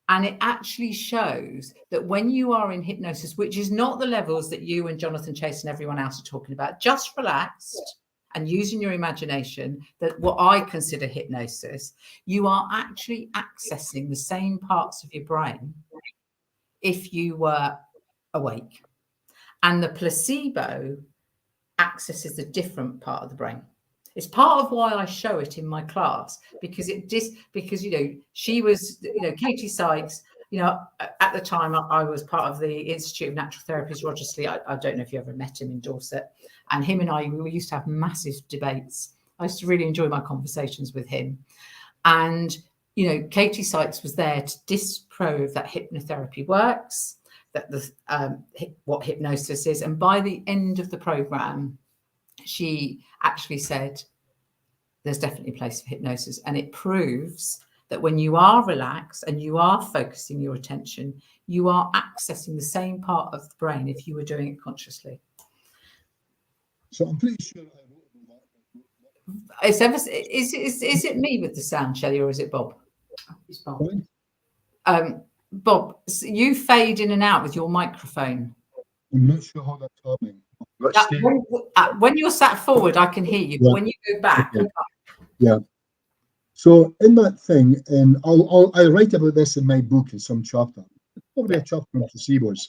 And it actually shows that when you are in hypnosis, which is not the levels that you and Jonathan Chase and everyone else are talking about, just relaxed and using your imagination, that what I consider hypnosis, you are actually accessing the same parts of your brain if you were awake. And the placebo accesses a different part of the brain. It's part of why I show it in my class, because she was, Katie Sykes, at the time I was part of the Institute of Natural Therapies, Roger Slee. I don't know if you ever met him in Dorset, and him and we used to have massive debates. I used to really enjoy my conversations with him. And you know, Katie Sykes was there to disprove that hypnotherapy works, that what hypnosis is. And by the end of the program, she actually said, there's definitely a place for hypnosis. And it proves that when you are relaxed and you are focusing your attention, you are accessing the same part of the brain if you were doing it consciously. So I'm pretty sure I wrote Is it me with the sound, Shelley, or is it Bob? It's Bob. Bob, you fade in and out with your microphone. I'm not sure how that's happening. When you're sat forward, I can hear you. But when you go back, okay. Yeah. So in that thing, and I write about this in my book in some chapter. Probably a chapter on placebos.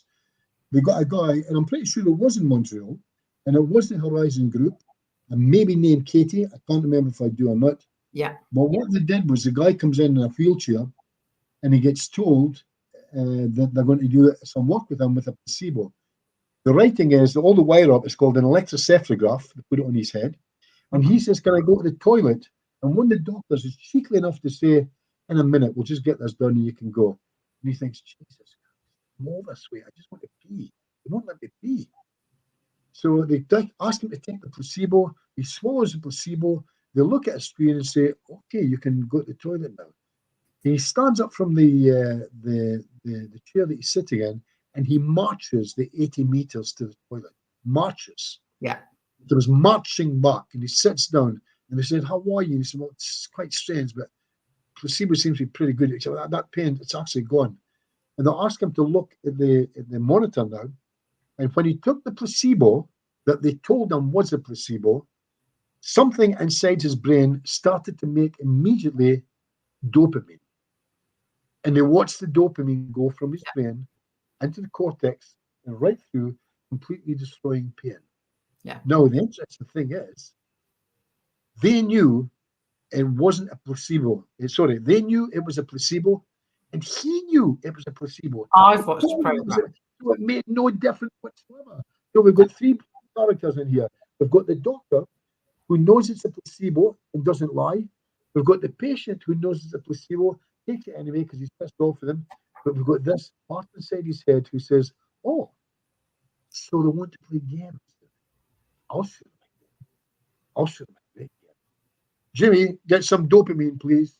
We got a guy, and I'm pretty sure it was in Montreal, and it was the Horizon Group, and maybe named Katie. I can't remember if I do or not. Yeah. But what they did was the guy comes in a wheelchair, and he gets told that they're going to do some work with him with a placebo. The writing is all the wire up is called an electrocephalograph. They put it on his head, and he says, "Can I go to the toilet?" And one of the doctors is cheeky enough to say, "In a minute, we'll just get this done, and you can go." And he thinks, "Jesus, I'm all this way. I just want to pee. They won't let me pee." So they ask him to take the placebo. He swallows the placebo. They look at a screen and say, "Okay, you can go to the toilet now." He stands up from the chair that he's sitting in, and he marches the 80 meters to the toilet. Marches. Yeah. There was marching back, and he sits down, and they said, "How are you?" He said, "Well, it's quite strange, but placebo seems to be pretty good." He said, "Well, that pain, it's actually gone." And they'll ask him to look at the monitor now. And when he took the placebo that they told him was a placebo, something inside his brain started to make immediately dopamine. And they watched the dopamine go from his brain into the cortex and right through, completely destroying pain. Yeah. Now, the interesting thing is, they knew it wasn't a placebo. Sorry, they knew it was a placebo, and he knew it was a placebo. I've watched the program. So it made no difference whatsoever. So we've got three characters in here. We've got the doctor who knows it's a placebo and doesn't lie. We've got the patient who knows it's a placebo, takes it anyway because he's pissed off with him. But we've got this part inside his head who says, "Oh, so they want to play games. I'll show them. I'll show them a great game. Jimmy, get some dopamine, please.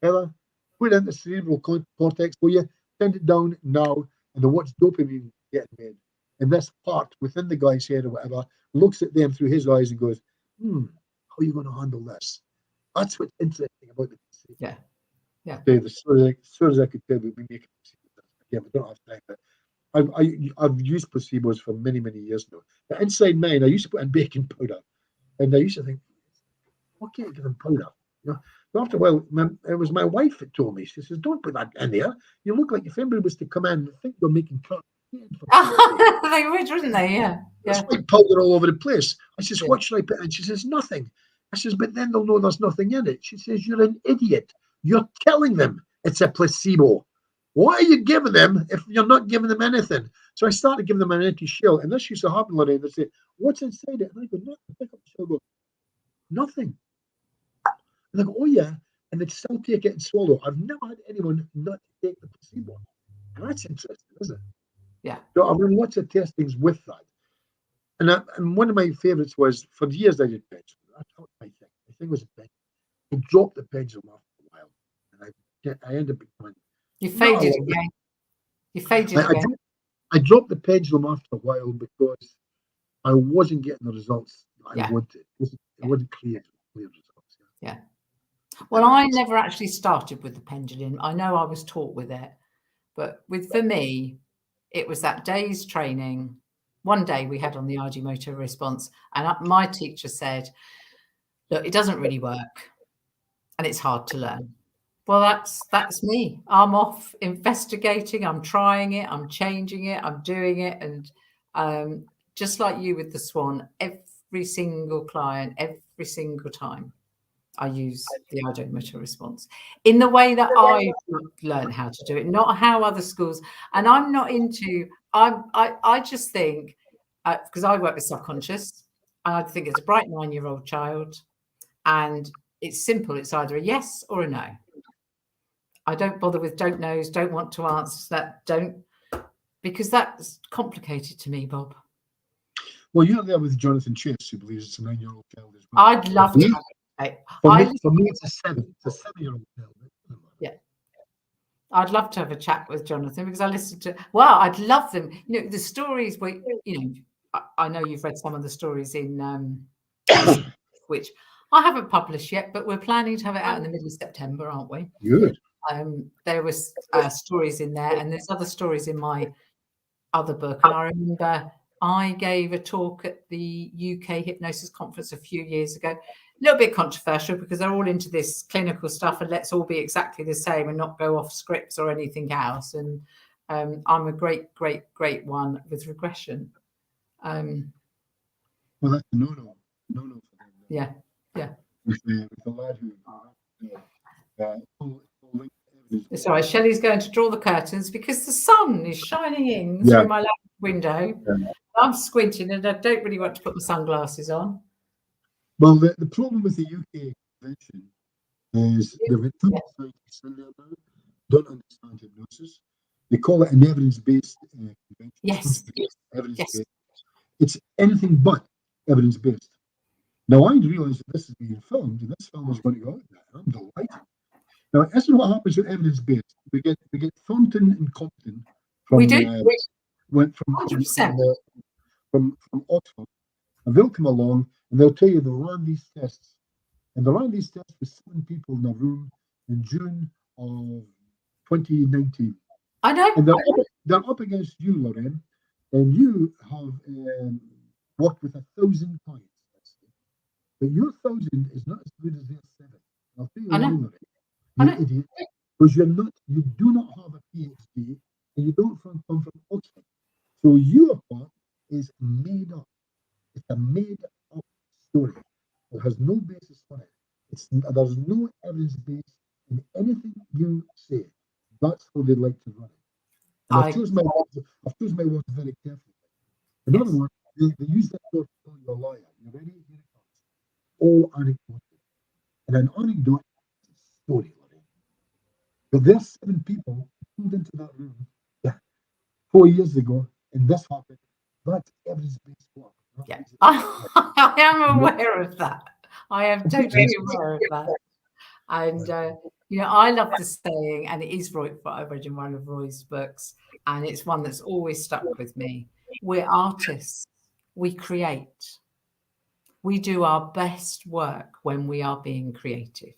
Heather, put it in the cerebral cortex for you. Send it down now, and then watch dopamine getting made." And this part within the guy's head or whatever looks at them through his eyes and goes, how are you going to handle this? That's what's interesting about the placebo. Yeah. Yeah. As soon as I could tell, we make it. Yeah, we don't have time. But I've used placebos for many, many years now. But inside mine, I used to put in baking powder, and I used to think, "What can't give them powder?" You know. So after a while, it was my wife that told me. She says, "Don't put that in there. You look like if anybody was to come in and think they're making curry." They would, wouldn't they? Yeah. There's white powder all over the place. I says, "What should I put in?" She says, "Nothing." I says, "But then they'll know there's nothing in it." She says, "You're an idiot. You're telling them it's a placebo. Why are you giving them if you're not giving them anything?" So I started giving them an empty shell, and this used to happen, Lorraine. They say, "What's inside it?" And I go, "Nothing." I pick up the shell, go, "Nothing." And they go, "Oh yeah," and they'd still take it and swallow. I've never had anyone not take the placebo. And that's interesting, isn't it? Yeah. So I've done lots of testings with that. And one of my favorites was, for years I did pendulum. That's not my thing. My thing was a pendulum. I dropped the pendulum after a while, and I ended up becoming. You faded again. You faded again. I dropped the pendulum after a while because I wasn't getting the results I wanted. It wasn't clear results. Yeah. Well, I never actually started with the pendulum. I know I was taught with it, but for me, it was that day's training. One day we had on the Ideomotor response, and my teacher said, "Look, it doesn't really work, and it's hard to learn." Well, that's me. I'm off investigating. I'm trying it. I'm changing it. I'm doing it, and just like you with the Swan, every single client, every single time, I use the Ideomotor response in the way that I learned how to do it, not how other schools. And I'm not into. I just think because I work with subconscious, and I think it's a bright 9-year-old child, and it's simple. It's either a yes or a no. I don't bother with don't knows, don't want to answer that, don't, because that's complicated to me, Bob. Well, you're there with Jonathan Chase, who believes it's a 9-year-old child as well. I'd love to have it. For me, it's a 7-year-old child. Yeah. I'd love to have a chat with Jonathan because I listened to, well, I'd love them. You know, the stories where, you know, I know you've read some of the stories in which I haven't published yet, but we're planning to have it out in the middle of September, aren't we? Good. There was stories in there, and there's other stories in my other book. And I remember I gave a talk at the UK Hypnosis Conference a few years ago. A little bit controversial because they're all into this clinical stuff and let's all be exactly the same and not go off scripts or anything else. And I'm a great one with regression. Well, that's a no for them. Yeah. With the lad who sorry, Shelley's going to draw the curtains because the sun is shining in through my window. Yeah. I'm squinting and I don't really want to put my sunglasses on. Well, the problem with the UK convention is they've got too many scientists in there now, don't understand hypnosis. They call it an evidence-based convention. Yes. Evidence-based. It's anything but evidence-based. Now, I realize that this is being filmed, and this film is going to go out there. I'm delighted. Now, this is what happens with evidence-based. We get Thornton and Compton from Oxford, and they'll come along and they'll tell you they'll run these tests. And they ran these tests with 7 people in a room in June of 2019. I know. And they're up against you, Lorraine, and you have worked with 1,000 clients. But your 1,000 is not as good as their 7. I'll tell you why, Lorraine. You idiot. Because you do not have a PhD and you don't come from Oxford. So your part is made up. It's a made up story. It has no basis on it. There's no evidence base in anything you say. That's how they like to run it. And I've chosen my words very carefully. In other words, they use that word to call you a liar. You ready? Here it comes. All anecdotal. And an anecdote is a story. But there's 7 people pulled into that room 4 years ago, and this happened. That's evidence-based work. Yeah, I am aware of that. I am totally aware of that. And, you know, I love the saying, and it is I read in one of Roy's books, and it's one that's always stuck with me. We're artists. We create. We do our best work when we are being creative.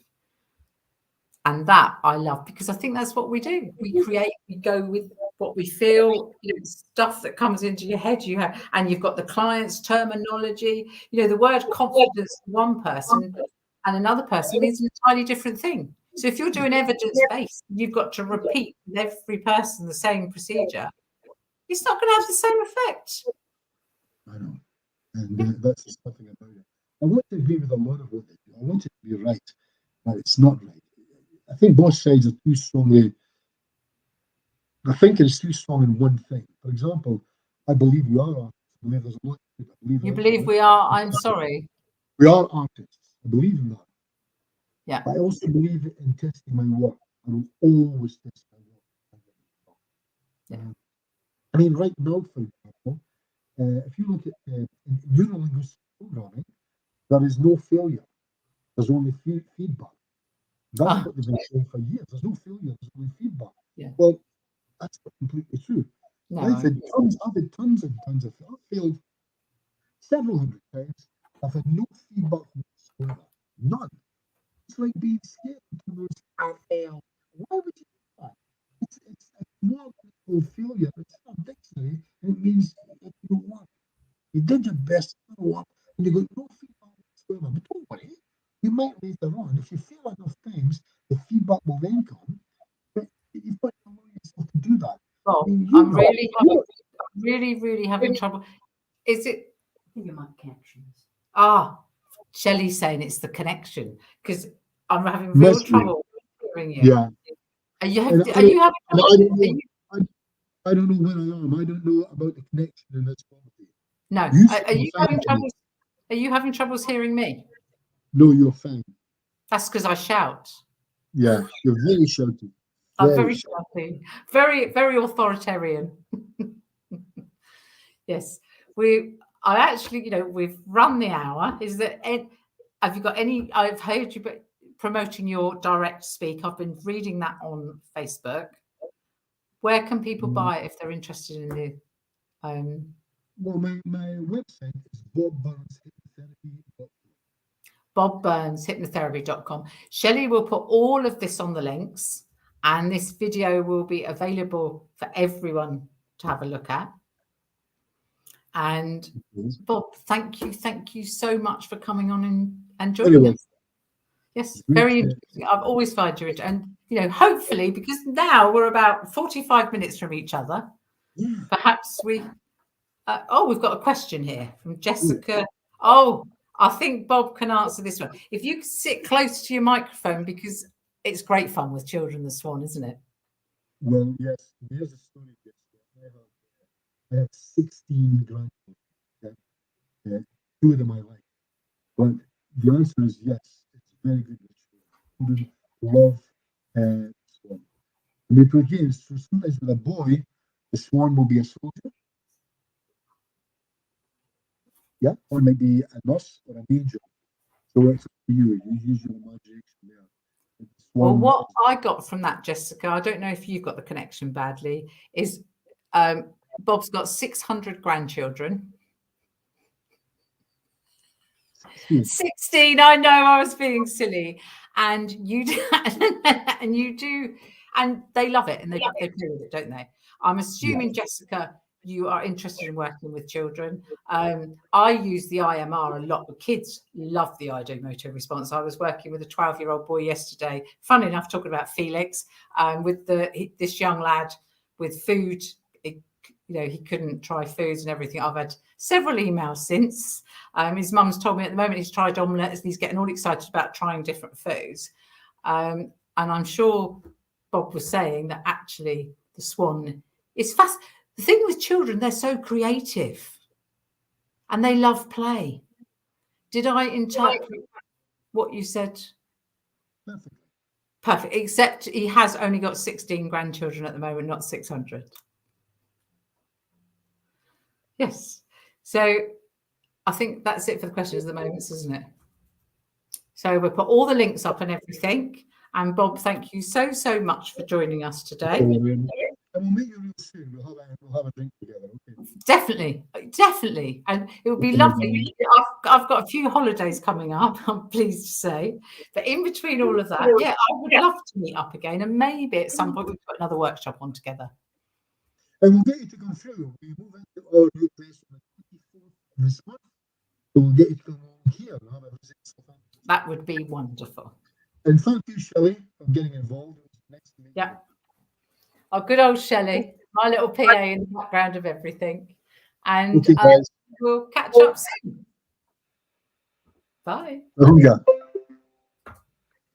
And that I love because I think that's what we do. We create, we go with what we feel, you know, stuff that comes into your head. And you've got the client's terminology. You know, the word confidence to one person and another person means an entirely different thing. So if you're doing evidence-based, you've got to repeat with every person the same procedure. It's not going to have the same effect. I know. And that's just something about it. I want to agree with a lot of what they do. I want it to be right, but it's not right. I think both sides are too strongly. The thinking is too strong in one thing. For example, I believe we are artists. I believe there's a lot. You believe we are? I'm sorry. We are artists. I believe in that. Yeah. I also believe in testing my work. I will always test my work. Yeah. I mean, right now, for example, if you look at neurolinguistic programming, there is no failure. There's only feedback. That's what they've been saying for years. There's no failure, there's only feedback. Yeah. Well, that's not completely true. No, I've had tons and tons of I've failed several hundred times. I've had no feedback whatsoever. None. It's like being scared to lose. I failed. Why would you do that? It's more than failure. It's not a dictionary. It means it didn't work. You did your best, it didn't work, and you got no feedback whatsoever. But don't worry. You might later on, if you fail enough times, the feedback will then come. But you've got to allow yourself to do that. Well, I mean, I'm really having trouble. Is it? I think it might be connections. Shelley's saying it's the connection because I'm having real trouble hearing you. Yeah. Are you having trouble? I don't know where I am. I don't know about the connection in this quality. No. Are you having trouble? Are you having troubles hearing me? No, you're fine. That's because I shout. Yeah, you're very shouty. I'm very shouty, very, very authoritarian. Yes, I actually, we've run the hour. Have you got any? I've heard you promoting your direct speak. I've been reading that on Facebook. Where can people buy it if they're interested in the? Well, my website is bobburnshypnotherapy.com. bobburnshypnotherapy.com. Shelley will put all of this on the links, and this video will be available for everyone to have a look at. And Bob, thank you so much for coming on and joining us. Yes, very interesting. I've always found you interesting. And, hopefully, because now we're about 45 minutes from each other, perhaps we've got a question here from Jessica. Oh, I think Bob can answer this one. If you sit close to your microphone, because it's great fun with children, the Swan, isn't it? Well, yes, there's a story. I have 16 grandchildren. 2 of them I like. But the answer is yes. It's very good with children. Children love Swan. And again, so sometimes with a boy, the Swan will be a soldier. Yeah, or maybe a nurse or an angel. So it's up to you. You use your imagination there. Well, what I got from that, Jessica, I don't know if you've got the connection badly, is Bob's got 600 grandchildren. 16. I know, I was being silly. And you do, and they love it, and they play with it, don't they? I'm assuming, Jessica, you are interested in working with children. I use the IMR a lot. The kids love the Ideomotor response. I was working with a 12-year-old boy yesterday, funny enough, talking about Felix, with this young lad with food. He couldn't try foods and everything. I've had several emails since. His mum's told me at the moment he's tried omelettes and he's getting all excited about trying different foods. And I'm sure Bob was saying that actually the Swan is fast. The thing with children, they're so creative and they love play. Did I interpret what you said? Perfect. Except he has only got 16 grandchildren at the moment, not 600. Yes. So I think that's it for the questions at the moment, isn't it? So we'll put all the links up and everything. And Bob, thank you so much for joining us today. And we'll meet you real soon. We'll have a drink together. Okay. Definitely. And it would be lovely. I've got a few holidays coming up, I'm pleased to say. But in between all of that, I would love to meet up again. And maybe at some point we'll put another workshop on together. And we'll get you to come through. We move into our new place on the 24th of this month. So we'll get you to come here and have a visit. That would be wonderful. And thank you, Shelley, for getting involved. Next to me. Yeah. Oh, good old Shelley, my little PA in the background of everything. And we'll catch up soon. Bye.